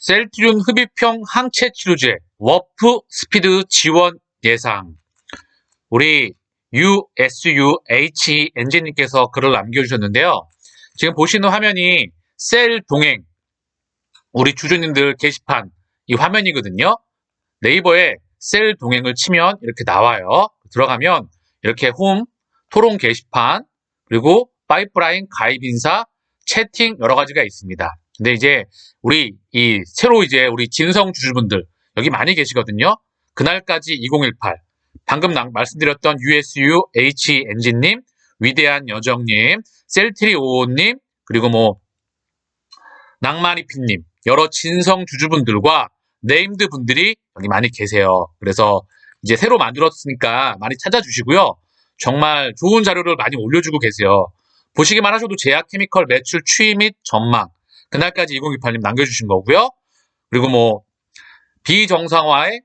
셀트리온 흡입형 항체 치료제 워프 스피드 지원 예상. 우리 USUH 엔진님께서 글을 남겨주셨는데요. 지금 보시는 화면이 셀 동행, 우리 주주님들 게시판 이 화면이거든요. 네이버에 셀 동행을 치면 이렇게 나와요. 들어가면 이렇게 홈, 토론 게시판, 그리고 파이프라인 가입 인사, 채팅 여러 가지가 있습니다. 근데 이제 우리 새로 우리 진성 주주분들 여기 많이 계시거든요. 그날까지 2018 방금 말씀드렸던 USUH 엔진님, 위대한 여정님, 셀트리오님, 그리고 낭만이피님 여러 진성 주주분들과 네임드 분들이 여기 많이 계세요. 그래서 이제 새로 만들었으니까 많이 찾아주시고요. 정말 좋은 자료를 많이 올려주고 계세요. 보시기만 하셔도 제약 케미컬 매출 추이 및 전망 그날까지 2018님 남겨주신 거고요. 그리고 비정상화의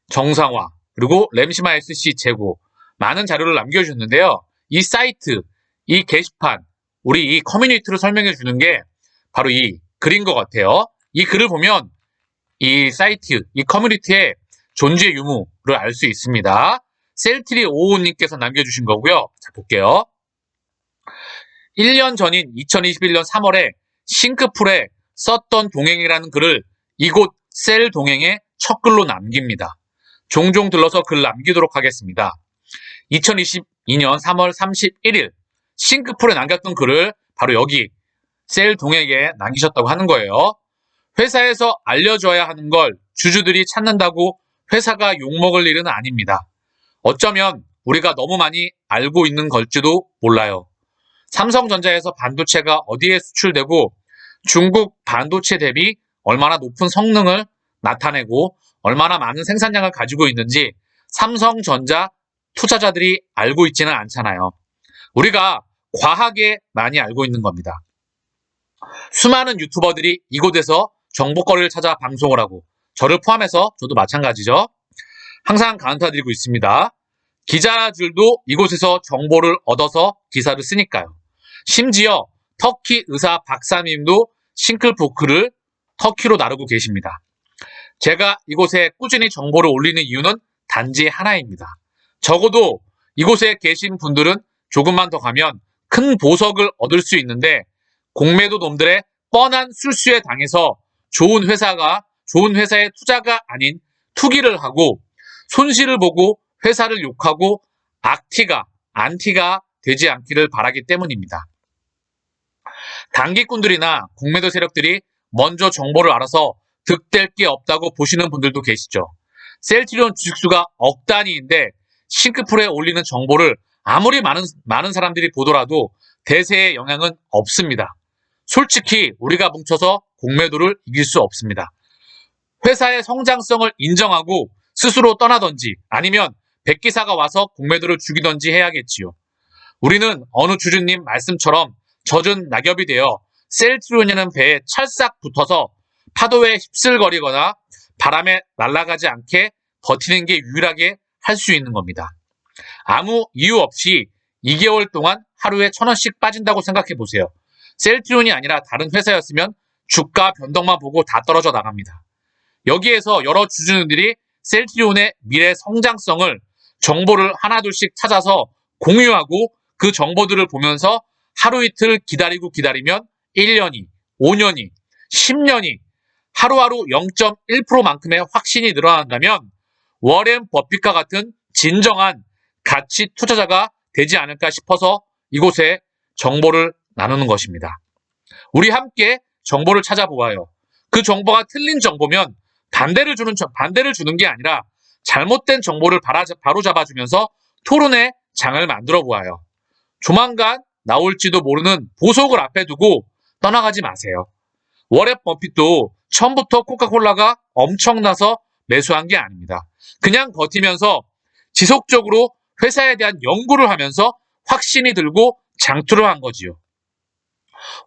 정상화 그리고 램시마 SC 재고 많은 자료를 남겨주셨는데요. 이 사이트, 이 게시판, 우리 이 커뮤니티를 설명해 주는 게 바로 이 글인 것 같아요. 이 글을 보면 이 사이트, 이 커뮤니티의 존재 유무를 알 수 있습니다. 셀트리55님께서 남겨주신 거고요. 자, 볼게요. 1년 전인 2021년 3월에 싱크풀에 썼던 동행이라는 글을 이곳 셀 동행의 첫 글로 남깁니다. 종종 들러서 글 남기도록 하겠습니다. 2022년 3월 31일 싱크풀에 남겼던 글을 바로 여기 셀 동행에 남기셨다고 하는 거예요. 회사에서 알려줘야 하는 걸 주주들이 찾는다고 회사가 욕먹을 일은 아닙니다. 어쩌면 우리가 너무 많이 알고 있는 걸지도 몰라요. 삼성전자에서 반도체가 어디에 수출되고 중국 반도체 대비 얼마나 높은 성능을 나타내고 얼마나 많은 생산량을 가지고 있는지 삼성전자 투자자들이 알고 있지는 않잖아요. 우리가 과하게 많이 알고 있는 겁니다. 수많은 유튜버들이 이곳에서 정보거리를 찾아 방송을 하고 저를 포함해서 저도 마찬가지죠. 항상 감사드리고 있습니다. 기자들도 이곳에서 정보를 얻어서 기사를 쓰니까요. 심지어 터키 의사 박사님도 싱클포크를 터키로 나르고 계십니다. 제가 이곳에 꾸준히 정보를 올리는 이유는 단지 하나입니다. 적어도 이곳에 계신 분들은 조금만 더 가면 큰 보석을 얻을 수 있는데 공매도 놈들의 뻔한 술수에 당해서 좋은 회사의 투자가 아닌 투기를 하고 손실을 보고 회사를 욕하고 안티가 되지 않기를 바라기 때문입니다. 단기꾼들이나 공매도 세력들이 먼저 정보를 알아서 득될 게 없다고 보시는 분들도 계시죠. 셀트리온 주식수가 억 단위인데 싱크풀에 올리는 정보를 아무리 많은 사람들이 보더라도 대세에 영향은 없습니다. 솔직히 우리가 뭉쳐서 공매도를 이길 수 없습니다. 회사의 성장성을 인정하고 스스로 떠나든지 아니면 백기사가 와서 공매도를 죽이든지 해야겠지요. 우리는 어느 주주님 말씀처럼 젖은 낙엽이 되어 셀트리온이라는 배에 찰싹 붙어서 파도에 휩쓸거리거나 바람에 날아가지 않게 버티는 게 유일하게 할 수 있는 겁니다. 아무 이유 없이 2개월 동안 하루에 1,000원씩 빠진다고 생각해 보세요. 셀트리온이 아니라 다른 회사였으면 주가 변동만 보고 다 떨어져 나갑니다. 여기에서 여러 주주들이 셀트리온의 미래 성장성을 정보를 하나둘씩 찾아서 공유하고 그 정보들을 보면서 하루 이틀 기다리면 1년이, 5년이, 10년이 하루하루 0.1%만큼의 확신이 늘어난다면 워렌 버핏과 같은 진정한 가치 투자자가 되지 않을까 싶어서 이곳에 정보를 나누는 것입니다. 우리 함께 정보를 찾아보아요. 그 정보가 틀린 정보면 반대를 주는 게 아니라 잘못된 정보를 바로 잡아주면서 토론의 장을 만들어 보아요. 조만간 나올지도 모르는 보석을 앞에 두고 떠나가지 마세요. 워렌 버핏도 처음부터 코카콜라가 엄청나서 매수한 게 아닙니다. 그냥 버티면서 지속적으로 회사에 대한 연구를 하면서 확신이 들고 장투를 한 거지요.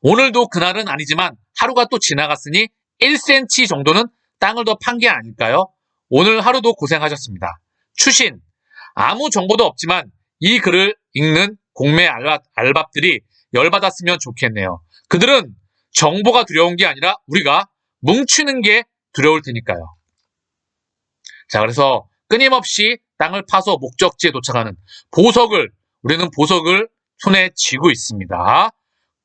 오늘도 그날은 아니지만 하루가 또 지나갔으니 1cm 정도는 땅을 더 판 게 아닐까요? 오늘 하루도 고생하셨습니다. 추신, 아무 정보도 없지만 이 글을 읽는 공매 알밥들이 열받았으면 좋겠네요. 그들은 정보가 두려운 게 아니라 우리가 뭉치는 게 두려울 테니까요. 자, 그래서 끊임없이 땅을 파서 목적지에 도착하는 보석을, 우리는 보석을 손에 쥐고 있습니다.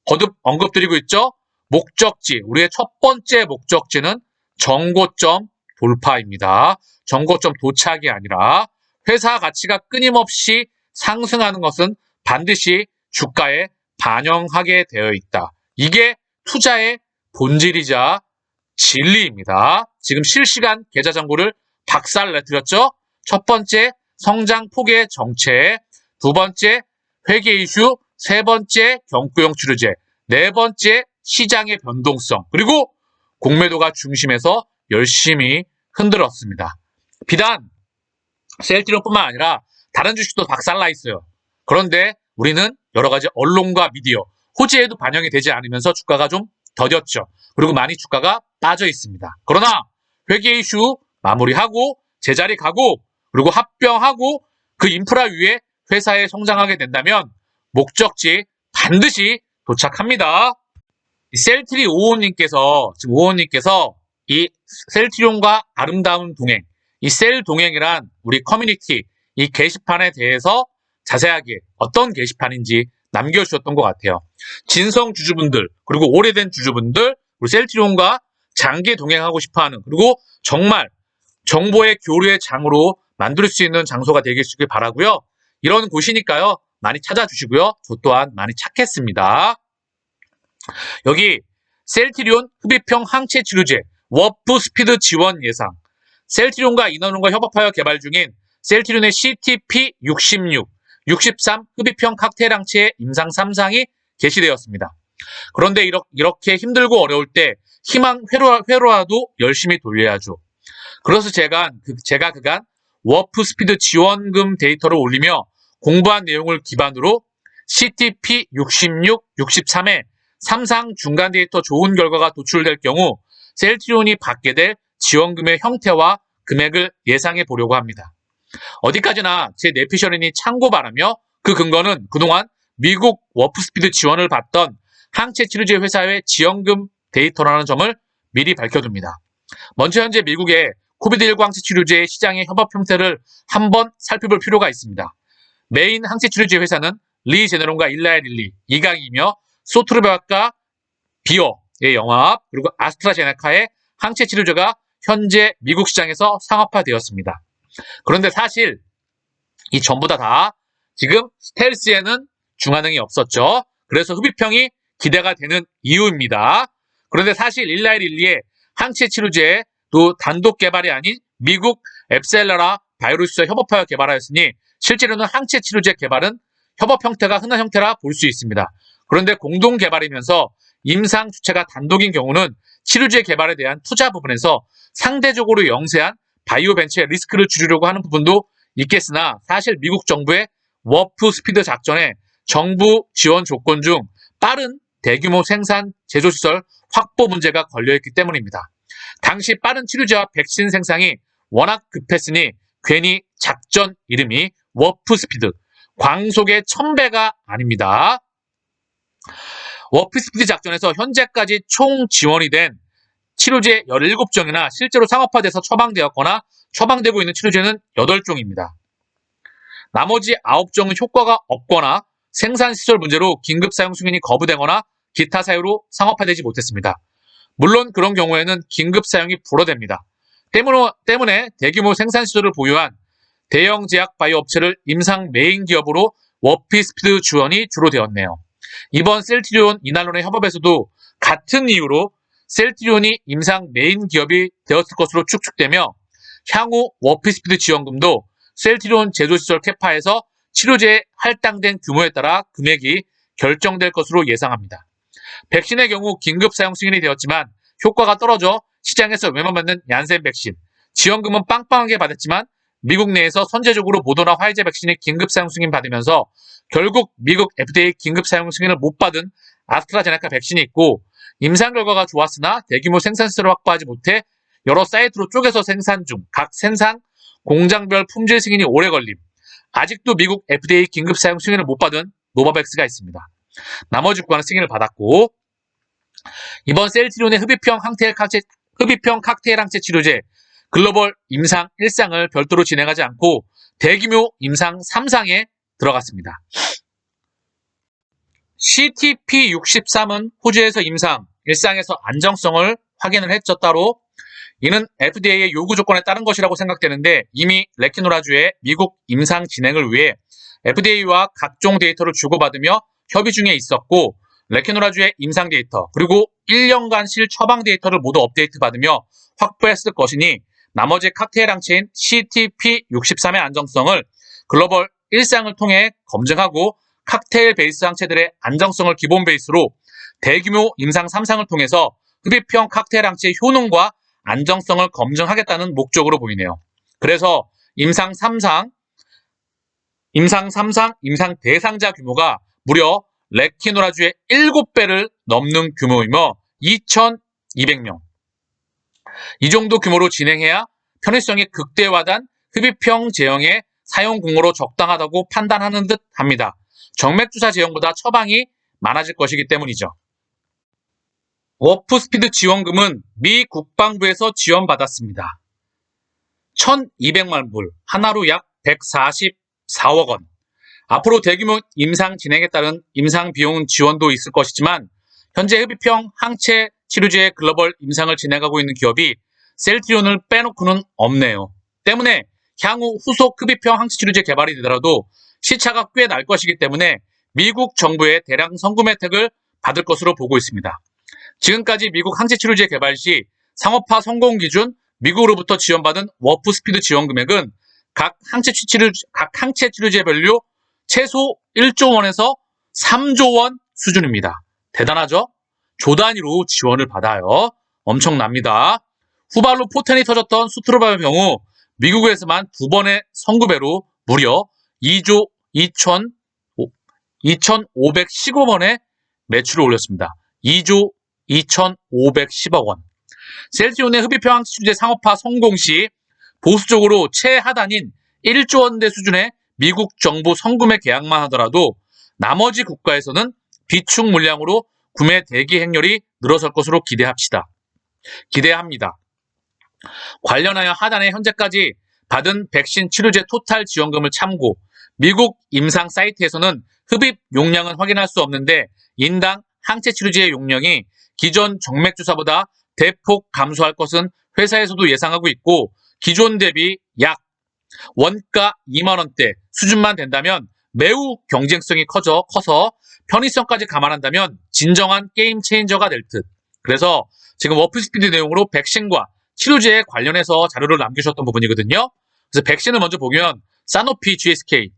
거듭 언급드리고 있죠? 목적지, 우리의 첫 번째 목적지는 정고점 돌파입니다. 정고점 도착이 아니라 회사 가치가 끊임없이 상승하는 것은 반드시 주가에 반영하게 되어 있다. 이게 투자의 본질이자 진리입니다. 지금 실시간 계좌 정보를 박살내드렸죠? 첫 번째, 성장 폭의 정체. 두 번째, 회계 이슈. 세 번째, 경구용 치료제. 네 번째, 시장의 변동성. 그리고 공매도가 중심에서 열심히 흔들었습니다. 비단 셀트리온뿐만 아니라 다른 주식도 박살나 있어요. 그런데 우리는 여러 가지 언론과 미디어, 호재에도 반영이 되지 않으면서 주가가 좀 더뎠죠. 그리고 많이 주가가 빠져 있습니다. 그러나 회계 이슈 마무리하고 제자리 가고 그리고 합병하고 그 인프라 위에 회사에 성장하게 된다면 목적지 반드시 도착합니다. 셀트리 55님께서 지금 55님께서 이 셀트리온과 아름다운 동행, 이 셀 동행이란 우리 커뮤니티 이 게시판에 대해서 자세하게 어떤 게시판인지 남겨주셨던 것 같아요. 진성 주주분들 그리고 오래된 주주분들 우리 셀트리온과 장기 동행하고 싶어하는 그리고 정말 정보의 교류의 장으로 만들 수 있는 장소가 되길 바라고요. 이런 곳이니까요. 많이 찾아주시고요. 저 또한 많이 찾겠습니다. 여기 셀트리온 흡입형 항체 치료제 워프 스피드 지원 예상 셀트리온과 인원원과 협업하여 개발 중인 셀트리온의 CTP66, 63 흡입형 칵테일 항체의 임상 3상이 게시되었습니다. 그런데 이렇게 힘들고 어려울 때 희망 회로라도 열심히 돌려야죠. 그래서 제가 그간 워프 스피드 지원금 데이터를 올리며 공부한 내용을 기반으로 CTP66, 63의 3상 중간 데이터 좋은 결과가 도출될 경우 셀트리온이 받게 될 지원금의 형태와 금액을 예상해 보려고 합니다. 어디까지나 제 내피셜인이 참고 바라며 그 근거는 그동안 미국 워프스피드 지원을 받던 항체 치료제 회사의 지원금 데이터라는 점을 미리 밝혀둡니다. 먼저 현재 미국의 코비드19 항체 치료제의 시장의 협업 형태를 한번 살펴볼 필요가 있습니다. 메인 항체 치료제 회사는 리제네론과 일라이 릴리, 이강이며 소트르백과 비어의 영합, 그리고 아스트라제네카의 항체 치료제가 현재 미국 시장에서 상업화되었습니다. 그런데 사실 이 전부 다 지금 스텔스에는 중화능이 없었죠. 그래서 흡입형이 기대가 되는 이유입니다. 그런데 사실 일라이 릴리의 항체 치료제 또 단독 개발이 아닌 미국 앱셀라라 바이오로스와 협업하여 개발하였으니 실제로는 항체 치료제 개발은 협업 형태가 흔한 형태라 볼 수 있습니다. 그런데 공동 개발이면서 임상 주체가 단독인 경우는 치료제 개발에 대한 투자 부분에서 상대적으로 영세한 바이오 벤처의 리스크를 줄이려고 하는 부분도 있겠으나 사실 미국 정부의 워프 스피드 작전에 정부 지원 조건 중 빠른 대규모 생산 제조시설 확보 문제가 걸려있기 때문입니다. 당시 빠른 치료제와 백신 생산이 워낙 급했으니 괜히 작전 이름이 워프 스피드, 광속의 1000배가 아닙니다. 워프 스피드 작전에서 현재까지 총 지원이 된 치료제 17종이나 실제로 상업화돼서 처방되었거나 처방되고 있는 치료제는 8종입니다. 나머지 9종은 효과가 없거나 생산시설 문제로 긴급 사용 승인이 거부되거나 기타 사유로 상업화되지 못했습니다. 물론 그런 경우에는 긴급 사용이 불어됩니다. 때문에 대규모 생산시설을 보유한 대형 제약 바이오 업체를 임상 메인 기업으로 워프 스피드 지원이 주로 되었네요. 이번 셀트리온 이날론의 협업에서도 같은 이유로 셀트리온이 임상 메인 기업이 되었을 것으로 추측되며 향후 워프스피드 지원금도 셀트리온 제조시설 캐파에서 치료제에 할당된 규모에 따라 금액이 결정될 것으로 예상합니다. 백신의 경우 긴급 사용 승인이 되었지만 효과가 떨어져 시장에서 외면받는 얀센 백신, 지원금은 빵빵하게 받았지만 미국 내에서 선제적으로 모더나 화이자 백신이 긴급 사용 승인 받으면서 결국 미국 FDA 긴급 사용 승인을 못 받은 아스트라제네카 백신이 있고 임상 결과가 좋았으나 대규모 생산시설을 확보하지 못해 여러 사이트로 쪼개서 생산 중 각 생산 공장별 품질 승인이 오래 걸림. 아직도 미국 FDA 긴급 사용 승인을 못 받은 노바백스가 있습니다. 나머지 국가는 승인을 받았고 이번 셀트리온의 흡입형 흡입형 칵테일 항체 치료제 글로벌 임상 1상을 별도로 진행하지 않고 대규모 임상 3상에 들어갔습니다. CTP63은 호주에서 임상 1상에서 안정성을 확인을 했죠, 따로. 이는 FDA의 요구 조건에 따른 것이라고 생각되는데 이미 레키노라주의 미국 임상 진행을 위해 FDA와 각종 데이터를 주고받으며 협의 중에 있었고 레키노라주의 임상 데이터 그리고 1년간 실 처방 데이터를 모두 업데이트 받으며 확보했을 것이니 나머지 칵테일 항체인 CTP63의 안정성을 글로벌 1상을 통해 검증하고 칵테일 베이스 항체들의 안정성을 기본 베이스로 대규모 임상 3상을 통해서 흡입형 칵테일 항체의 효능과 안정성을 검증하겠다는 목적으로 보이네요. 그래서 임상 3상 임상 대상자 규모가 무려 레키노라주의 7배를 넘는 규모이며 2,200명. 이 정도 규모로 진행해야 편의성이 극대화된 흡입형 제형의 사용 공모로 적당하다고 판단하는 듯 합니다. 정맥주사 제형보다 처방이 많아질 것이기 때문이죠. 워프스피드 지원금은 미 국방부에서 지원받았습니다. 1,200만 불, 하나로 약 144억 원. 앞으로 대규모 임상 진행에 따른 임상 비용 지원도 있을 것이지만 현재 흡입형 항체 치료제의 글로벌 임상을 진행하고 있는 기업이 셀트리온을 빼놓고는 없네요. 때문에 향후 후속 흡입형 항체 치료제 개발이 되더라도 시차가 꽤 날 것이기 때문에 미국 정부의 대량 성금 혜택을 받을 것으로 보고 있습니다. 지금까지 미국 항체 치료제 개발 시 상업화 성공 기준 미국으로부터 지원받은 워프스피드 지원 금액은 각 항체 치료제별로 최소 1조 원에서 3조 원 수준입니다. 대단하죠? 조 단위로 지원을 받아요. 엄청납니다. 후발로 포텐이 터졌던 수트로바의 경우 미국에서만 2번의 선구배로 무려 2조 2,510억 원의 매출을 올렸습니다. 2조 2,510억 원. 셀트리온의 흡입형 항체 치료제 상업화 성공 시 보수적으로 최하단인 1조 원대 수준의 미국 정부 성금의 계약만 하더라도 나머지 국가에서는 비축 물량으로 구매 대기 행렬이 늘어설 것으로 기대합니다. 관련하여 하단에 현재까지 받은 백신 치료제 토탈 지원금을 참고 미국 임상 사이트에서는 흡입 용량은 확인할 수 없는데 인당 항체 치료제의 용량이 기존 정맥주사보다 대폭 감소할 것은 회사에서도 예상하고 있고 기존 대비 약 원가 2만 원대 수준만 된다면 매우 경쟁성이 커서 편의성까지 감안한다면 진정한 게임 체인저가 될 듯. 그래서 지금 워프스피드 내용으로 백신과 치료제에 관련해서 자료를 남기셨던 부분이거든요. 그래서 백신을 먼저 보면 사노피 GSK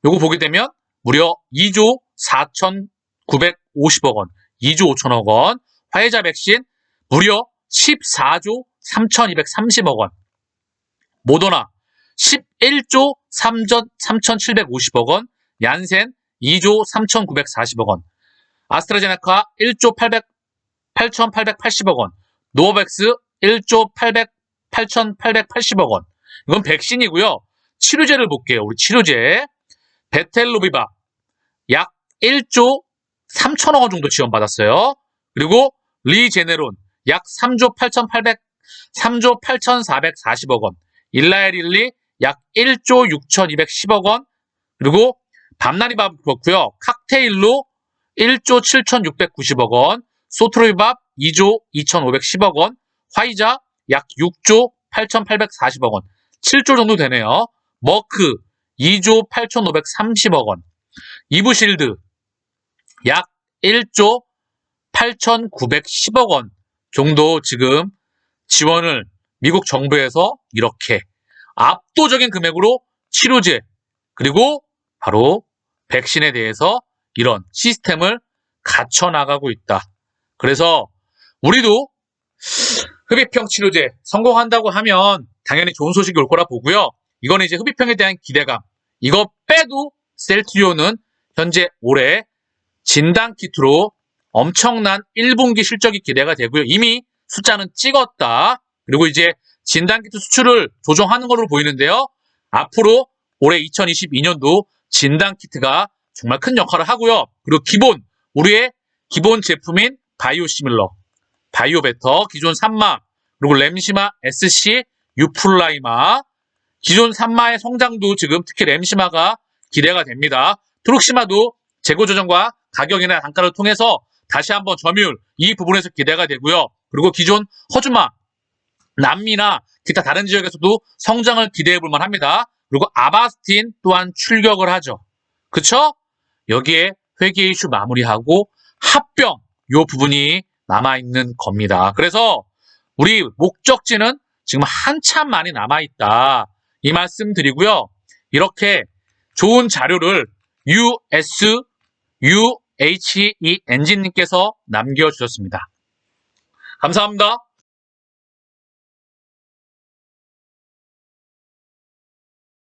요거 보게 되면 무려 2조 4,950억 원, 2조 5천억 원, 화이자 백신 무려 14조 3,230억 원, 모더나 11조 3,750억 원, 얀센 2조 3,940억 원, 아스트라제네카 1조 8,880억 원, 노바백스 1조 8,880억 원. 이건 백신이고요. 치료제를 볼게요. 우리 치료제. 베텔로비박 약 1조 3천억 원 정도 지원받았어요. 그리고 리제네론 약 3조 8,440억 원. 일라에릴리 약 1조 6,210억 원. 그리고 밤나리밥 그렇고요. 칵테일로 1조 7,690억 원. 소트로이밥 2조 2,510억 원. 화이자 약 6조 8,840억 원. 7조 정도 되네요. 머크 2조 8,530억 원. 이브실드 약 1조 8,910억 원 정도 지금 지원을 미국 정부에서 이렇게 압도적인 금액으로 치료제 그리고 바로 백신에 대해서 이런 시스템을 갖춰나가고 있다. 그래서 우리도 흡입형 치료제 성공한다고 하면 당연히 좋은 소식이 올 거라 보고요. 이거는 이제 흡입형에 대한 기대감. 이거 빼도 셀트리온은 현재 올해 진단키트로 엄청난 1분기 실적이 기대가 되고요. 이미 숫자는 찍었다. 그리고 이제 진단키트 수출을 조정하는 걸로 보이는데요. 앞으로 올해 2022년도 진단키트가 정말 큰 역할을 하고요. 그리고 우리의 기본 제품인 바이오시밀러, 바이오베터, 기존 산마, 그리고 램시마 SC, 유플라이마, 기존 산마의 성장도 지금 특히 램시마가 기대가 됩니다. 트룩시마도 재고 조정과 가격이나 단가를 통해서 다시 한번 점유율 이 부분에서 기대가 되고요. 그리고 기존 허즈마, 남미나 기타 다른 지역에서도 성장을 기대해 볼 만합니다. 그리고 아바스틴 또한 출격을 하죠. 그쵸? 여기에 회계 이슈 마무리하고 합병 요 부분이 남아있는 겁니다. 그래서 우리 목적지는 지금 한참 많이 남아있다. 이 말씀 드리고요. 이렇게 좋은 자료를 USUHE 엔진님께서 남겨주셨습니다. 감사합니다.